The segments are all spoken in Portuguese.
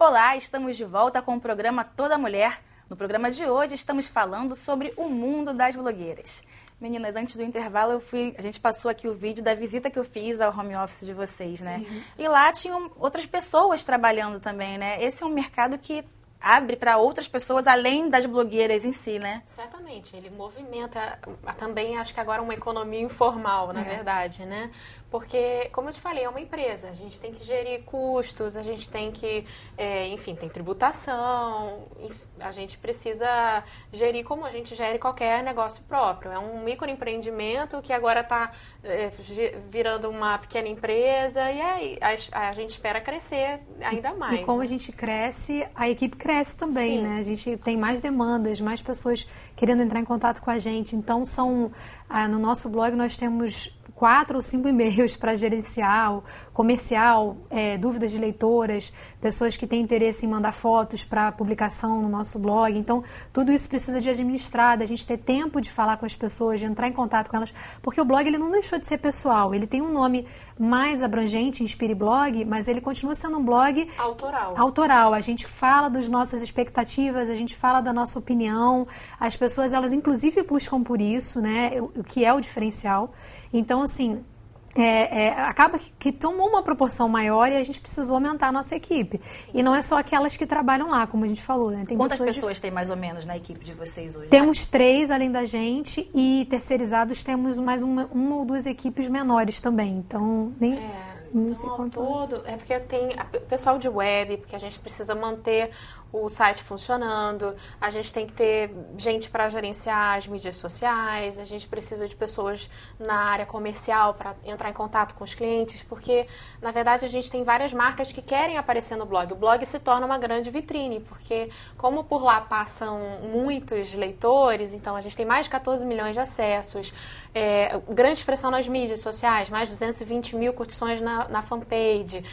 Olá, estamos de volta com o programa Toda Mulher. No programa de hoje estamos falando sobre o mundo das blogueiras. Meninas, antes do intervalo a gente passou aqui o vídeo da visita que eu fiz ao home office de vocês, né? Uhum. E lá tinham outras pessoas trabalhando também, né? Esse é um mercado que abre para outras pessoas além das blogueiras em si, né? Certamente, ele movimenta também, acho que agora uma economia informal, na verdade, né? Porque, como eu te falei, é uma empresa, a gente tem que gerir custos, a gente tem que, enfim, tem tributação, a gente precisa gerir como a gente gere qualquer negócio próprio. É um microempreendimento que agora está virando uma pequena empresa e aí a gente espera crescer ainda mais. E como a gente cresce, a equipe cresce também, né? A gente tem mais demandas, mais pessoas querendo entrar em contato com a gente. Então, no nosso blog nós temos 4 ou 5 e-mails para gerenciar, comercial, dúvidas de leitoras, pessoas que têm interesse em mandar fotos para publicação no nosso blog. Então, tudo isso precisa de administrar, da gente ter tempo de falar com as pessoas, de entrar em contato com elas, porque o blog ele não deixou de ser pessoal, ele tem um nome mais abrangente, Inspire Blog, mas ele continua sendo um blog autoral. A gente fala das nossas expectativas, a gente fala da nossa opinião, as pessoas, elas inclusive buscam por isso, né, o que é o diferencial. Então, assim, acaba que tomou uma proporção maior e a gente precisou aumentar a nossa equipe. Sim. E não é só aquelas que trabalham lá, como a gente falou, né? Tem Quantas pessoas tem mais ou menos na equipe de vocês hoje? Temos 3 além da gente e terceirizados temos mais uma ou 2 equipes menores também. Então, nem... Então, ao todo, é porque tem pessoal de web, porque a gente precisa manter o site funcionando, a gente tem que ter gente para gerenciar as mídias sociais, a gente precisa de pessoas na área comercial para entrar em contato com os clientes, porque, na verdade, a gente tem várias marcas que querem aparecer no blog. O blog se torna uma grande vitrine, porque como por lá passam muitos leitores, então a gente tem mais de 14 milhões de acessos, grande expressão nas mídias sociais, mais de 220 mil curtições na fanpage,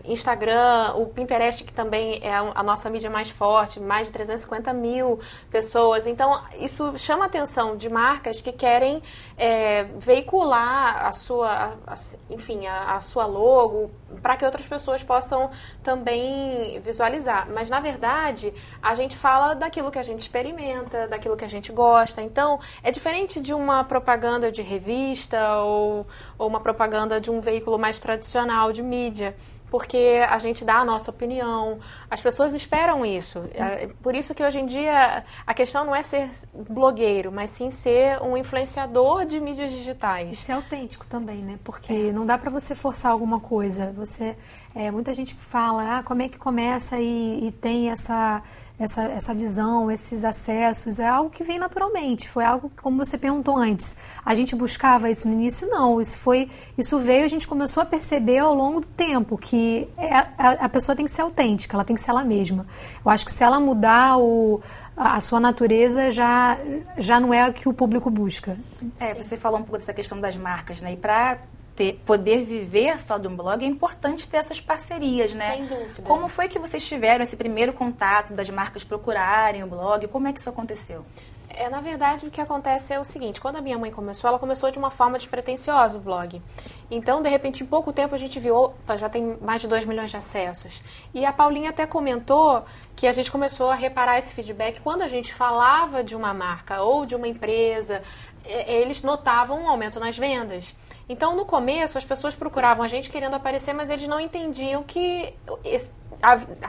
Instagram, o Pinterest, que também é a nossa mídia mais forte, mais de 350 mil pessoas. Então, isso chama a atenção de marcas que querem veicular a sua logo para que outras pessoas possam também visualizar. Mas, na verdade, a gente fala daquilo que a gente experimenta, daquilo que a gente gosta. Então, é diferente de uma propaganda de revista ou uma propaganda de um veículo mais tradicional de mídia, porque a gente dá a nossa opinião, as pessoas esperam isso. Por isso que hoje em dia a questão não é ser blogueiro, mas sim ser um influenciador de mídias digitais. E ser autêntico também, né? Porque não dá para você forçar alguma coisa. Muita gente fala, como é que começa e tem essa visão, esses acessos, é algo que vem naturalmente, foi algo que, como você perguntou antes, a gente buscava isso no início? Não, isso veio, a gente começou a perceber ao longo do tempo que a pessoa tem que ser autêntica, ela tem que ser ela mesma. Eu acho que se ela mudar a sua natureza, já não é o que o público busca. Você falou um pouco dessa questão das marcas, né? E para poder viver só de um blog, é importante ter essas parcerias, né? Sem dúvida. Como foi que vocês tiveram esse primeiro contato das marcas procurarem o blog? Como é que isso aconteceu? Na verdade, o que acontece é o seguinte, quando a minha mãe começou, ela começou de uma forma despretensiosa o blog. Então, de repente, em pouco tempo a gente viu, opa, já tem mais de 2 milhões de acessos. E a Paulinha até comentou que a gente começou a reparar esse feedback quando a gente falava de uma marca ou de uma empresa, eles notavam um aumento nas vendas. Então, no começo, as pessoas procuravam a gente querendo aparecer, mas eles não entendiam que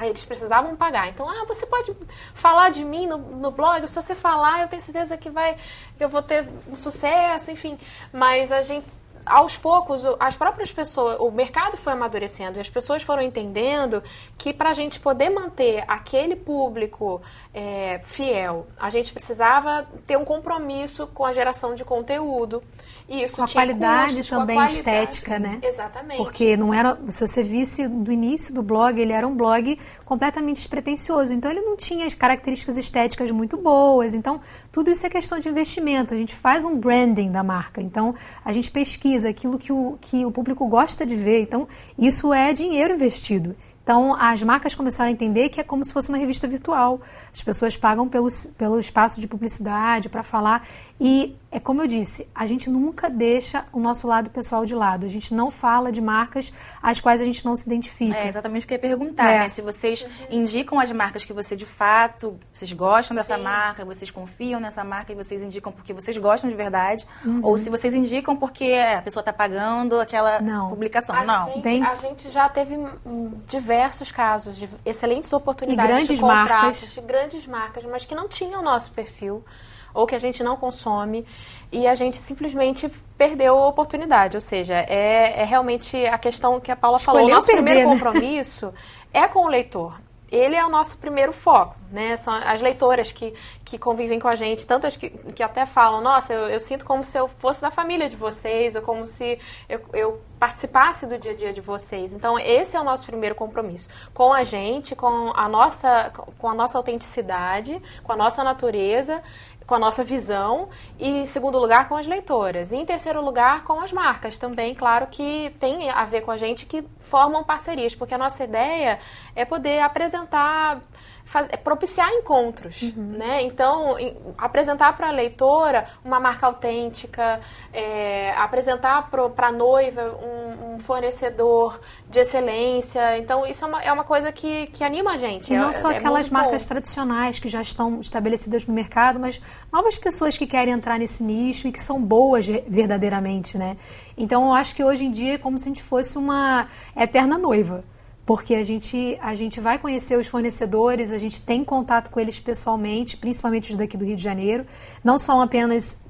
eles precisavam pagar. Então, você pode falar de mim no blog, se você falar, eu tenho certeza que eu vou ter um sucesso, enfim. Mas a gente, aos poucos, as próprias pessoas, o mercado foi amadurecendo e as pessoas foram entendendo que para a gente poder manter aquele público fiel, a gente precisava ter um compromisso com a geração de conteúdo. Isso, com a qualidade também estética, né? Exatamente. Porque não era, se você visse do início do blog, ele era um blog completamente despretensioso. Então, ele não tinha as características estéticas muito boas. Então, tudo isso é questão de investimento. A gente faz um branding da marca. Então, a gente pesquisa aquilo que o público gosta de ver. Então, isso é dinheiro investido. Então, as marcas começaram a entender que é como se fosse uma revista virtual. As pessoas pagam pelo espaço de publicidade para falar. E, é como eu disse, a gente nunca deixa o nosso lado pessoal de lado. A gente não fala de marcas às quais a gente não se identifica. É exatamente o que eu ia perguntar, né? Se vocês indicam as marcas que você, de fato, vocês gostam dessa marca, vocês confiam nessa marca e vocês indicam porque vocês gostam de verdade, ou se vocês indicam porque a pessoa está pagando aquela publicação. A gente já teve diversos casos de excelentes oportunidades grandes de contratos, marcas. de grandes marcas, mas que não tinham o nosso perfil, ou que a gente não consome, e a gente simplesmente perdeu a oportunidade. Ou seja, é realmente a questão que a Paula falou. O nosso primeiro compromisso é com o leitor. Ele é o nosso primeiro foco, né? São as leitoras que convivem com a gente, tantas que até falam, nossa, eu sinto como se eu fosse da família de vocês, ou como se eu participasse do dia a dia de vocês. Então, esse é o nosso primeiro compromisso. Com a gente, com a nossa autenticidade, com a nossa natureza, com a nossa visão, e em segundo lugar com as leitoras. E em terceiro lugar com as marcas também, claro que tem a ver com a gente, que formam parcerias, porque a nossa ideia é poder apresentar, propiciar encontros, né? Então, apresentar para a leitora uma marca autêntica, apresentar para a noiva um fornecedor de excelência. Então, isso é uma coisa que anima a gente. E não só aquelas marcas tradicionais que já estão estabelecidas no mercado, mas novas pessoas que querem entrar nesse nicho e que são boas verdadeiramente, né? Então, eu acho que hoje em dia é como se a gente fosse uma eterna noiva. Porque a gente vai conhecer os fornecedores, a gente tem contato com eles pessoalmente, principalmente os daqui do Rio de Janeiro. Não são apenas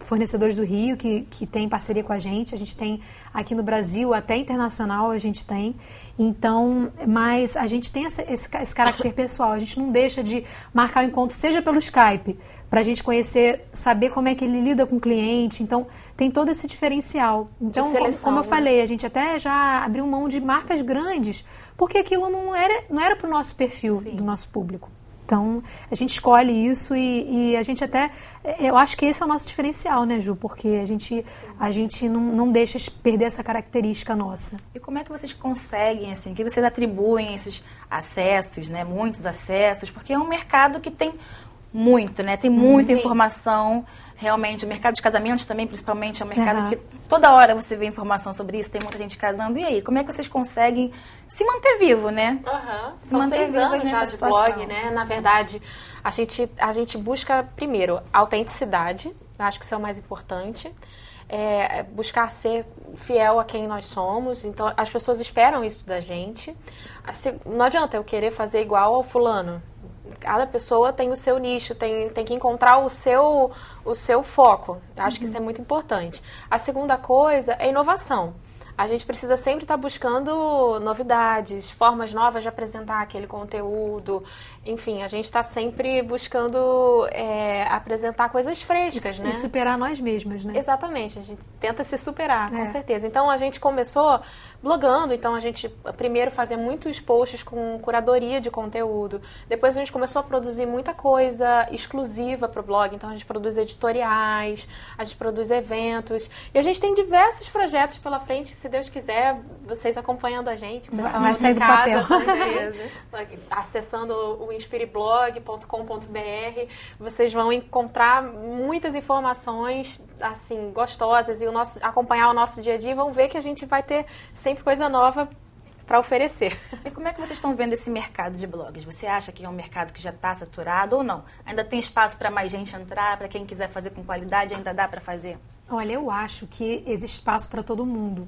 fornecedores do Rio que têm parceria com a gente tem aqui no Brasil, até internacional a gente tem. Então, mas a gente tem esse caráter pessoal, a gente não deixa de marcar o encontro, seja pelo Skype, para a gente conhecer, saber como é que ele lida com o cliente. Então, tem todo esse diferencial. Então, como eu falei, a gente até já abriu mão de marcas grandes, porque aquilo não era para o nosso perfil, do nosso público. Então, a gente escolhe isso e a gente até... Eu acho que esse é o nosso diferencial, né, Ju? Porque a gente não deixa perder essa característica nossa. E como é que vocês conseguem, assim, que vocês atribuem esses acessos, né? Muitos acessos, porque é um mercado que tem muito, né? Tem muita informação. Realmente, o mercado de casamentos também, principalmente, é um mercado que toda hora você vê informação sobre isso, tem muita gente casando. E aí, como é que vocês conseguem se manter vivo, né? São 6 anos já de blog, né? Na verdade, a gente busca, primeiro, autenticidade. Acho que isso é o mais importante. Buscar ser fiel a quem nós somos. Então, as pessoas esperam isso da gente. Não adianta eu querer fazer igual ao fulano. Cada pessoa tem o seu nicho, tem que encontrar o seu foco. Acho que isso é muito importante. A segunda coisa é inovação. A gente precisa sempre estar buscando novidades, formas novas de apresentar aquele conteúdo. Enfim, a gente está sempre buscando apresentar coisas frescas, né? E superar nós mesmas, né? Exatamente, a gente tenta se superar, com certeza. Então, a gente começou blogando, então a gente primeiro fazia muitos posts com curadoria de conteúdo. Depois a gente começou a produzir muita coisa exclusiva para o blog, então a gente produz editoriais, a gente produz eventos. E a gente tem diversos projetos pela frente, se Deus quiser, vocês acompanhando a gente, o pessoal vai sair em do casa, papel. acessando o inspireblog.com.br, vocês vão encontrar muitas informações assim gostosas e acompanhar o nosso dia a dia, vão ver que a gente vai ter sempre coisa nova para oferecer. E como é que vocês estão vendo esse mercado de blogs? Você acha que é um mercado que já está saturado ou não? Ainda tem espaço para mais gente entrar, para quem quiser fazer com qualidade, ainda dá para fazer? Olha, eu acho que existe espaço para todo mundo.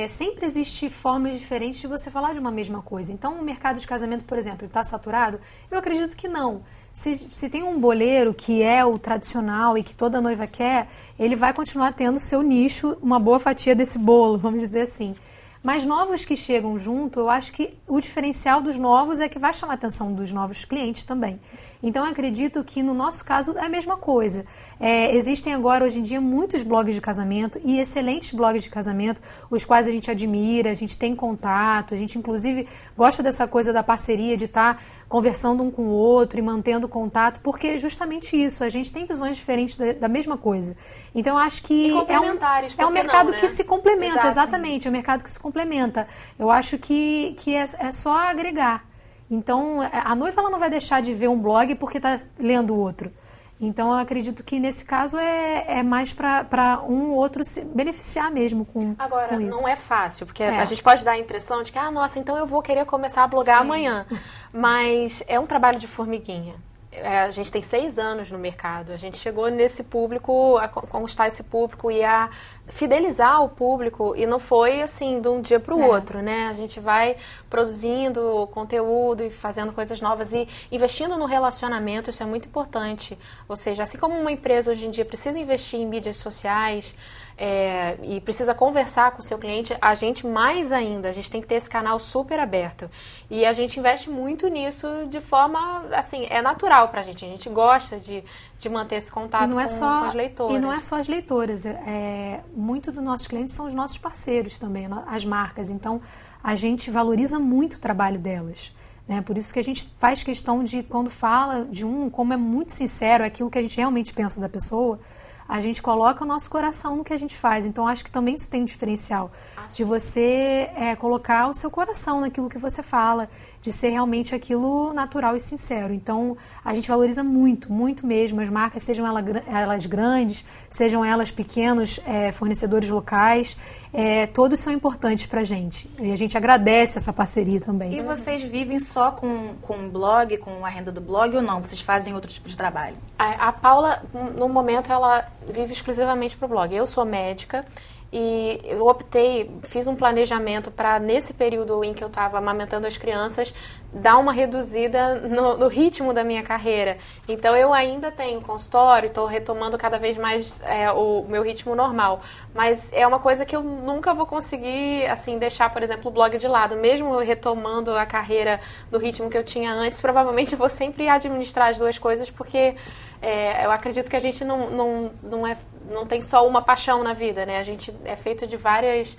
Sempre existe formas diferentes de você falar de uma mesma coisa. Então, o mercado de casamento, por exemplo, está saturado? Eu acredito que não. Se tem um boleiro que é o tradicional e que toda noiva quer, ele vai continuar tendo seu nicho, uma boa fatia desse bolo, vamos dizer assim. Mas novos que chegam junto, eu acho que o diferencial dos novos é que vai chamar a atenção dos novos clientes também. Então, eu acredito que no nosso caso é a mesma coisa. Existem agora, hoje em dia, muitos blogs de casamento e excelentes blogs de casamento, os quais a gente admira, a gente tem contato, a gente inclusive gosta dessa coisa da parceria, de estar conversando um com o outro e mantendo contato, porque é justamente isso, a gente tem visões diferentes da mesma coisa. Então, eu acho que é um mercado que se complementa, exatamente, é um mercado que se complementa. Eu acho que é só agregar. Então, a noiva ela não vai deixar de ver um blog porque está lendo o outro. Então, eu acredito que nesse caso é mais para um ou outro se beneficiar mesmo com Agora, com isso. não é fácil, porque a gente pode dar a impressão de que, nossa, então eu vou querer começar a blogar amanhã. Mas é um trabalho de formiguinha. A gente tem 6 anos no mercado. A gente chegou nesse público, a conquistar esse público e a fidelizar o público. E não foi assim, de um dia para o outro, né? A gente vai produzindo conteúdo e fazendo coisas novas e investindo no relacionamento. Isso é muito importante. Ou seja, assim como uma empresa hoje em dia precisa investir em mídias sociais, e precisa conversar com o seu cliente, a gente mais ainda, a gente tem que ter esse canal super aberto. E a gente investe muito nisso de forma, assim, é natural pra gente. A gente gosta de manter esse contato com as leitoras. E não é só as leitoras. Muito dos nossos clientes são os nossos parceiros também, as marcas. Então, a gente valoriza muito o trabalho delas. Né? Por isso que a gente faz questão de, quando fala de como é muito sincero, aquilo que a gente realmente pensa da pessoa, a gente coloca o nosso coração no que a gente faz. Então, acho que também isso tem um diferencial. De você colocar o seu coração naquilo que você fala, de ser realmente aquilo natural e sincero. Então, a gente valoriza muito, muito mesmo as marcas, sejam elas grandes, sejam elas pequenos fornecedores locais, todos são importantes pra gente. E a gente agradece essa parceria também. E vocês vivem só com o blog, com a renda do blog, ou não? Vocês fazem outro tipo de trabalho? A Paula, no momento, ela vive exclusivamente pro blog. Eu sou médica. E eu fiz um planejamento para, nesse período em que eu estava amamentando as crianças, dar uma reduzida no ritmo da minha carreira. Então, eu ainda tenho consultório, estou retomando cada vez mais o meu ritmo normal. Mas é uma coisa que eu nunca vou conseguir, assim, deixar, por exemplo, o blog de lado. Mesmo eu retomando a carreira do ritmo que eu tinha antes, provavelmente eu vou sempre administrar as duas coisas, porque eu acredito que a gente não tem só uma paixão na vida, né? A gente é feito de várias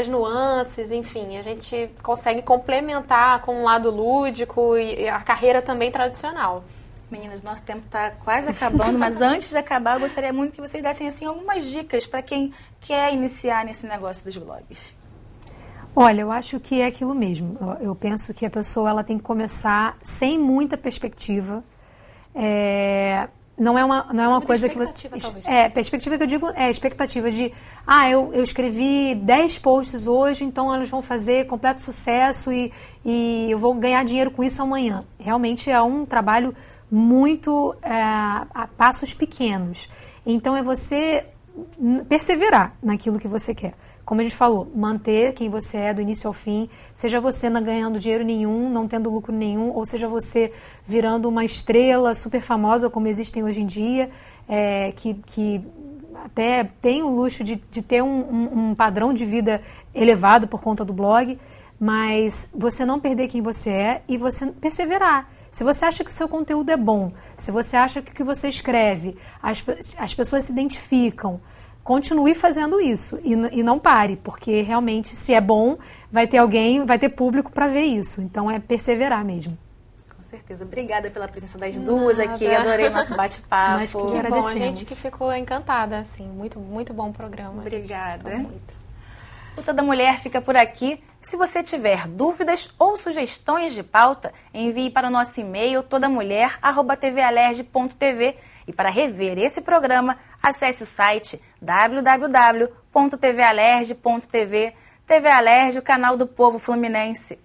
nuances, enfim, a gente consegue complementar com um lado lúdico e a carreira também tradicional. Meninas, nosso tempo está quase acabando, mas antes de acabar, eu gostaria muito que vocês dessem assim, algumas dicas para quem quer iniciar nesse negócio dos blogs. Olha, eu acho que é aquilo mesmo. Eu penso que a pessoa ela tem que começar sem muita perspectiva. Não é uma coisa que você... Perspectiva que eu digo é expectativa de... eu escrevi 10 posts hoje, então elas vão fazer completo sucesso e eu vou ganhar dinheiro com isso amanhã. Realmente é um trabalho muito a passos pequenos. Então é você perseverar naquilo que você quer. Como a gente falou, manter quem você é do início ao fim, seja você não ganhando dinheiro nenhum, não tendo lucro nenhum, ou seja você virando uma estrela super famosa, como existem hoje em dia, que até tem o luxo de ter um padrão de vida elevado por conta do blog, mas você não perder quem você é e você perseverar. Se você acha que o seu conteúdo é bom, se você acha que o que você escreve, as pessoas se identificam, continue fazendo isso e não pare, porque realmente, se é bom, vai ter público para ver isso. Então, é perseverar mesmo. Com certeza. Obrigada pela presença das duas aqui. Adorei o nosso bate-papo. Mas que bom, a gente que ficou encantada, assim. Muito, muito bom programa. Obrigada. O Toda Mulher fica por aqui. Se você tiver dúvidas ou sugestões de pauta, envie para o nosso e-mail todamulher@tvalerj.tv. E para rever esse programa, acesse o site www.tvalerj.tv. TV Alerj, o canal do povo fluminense.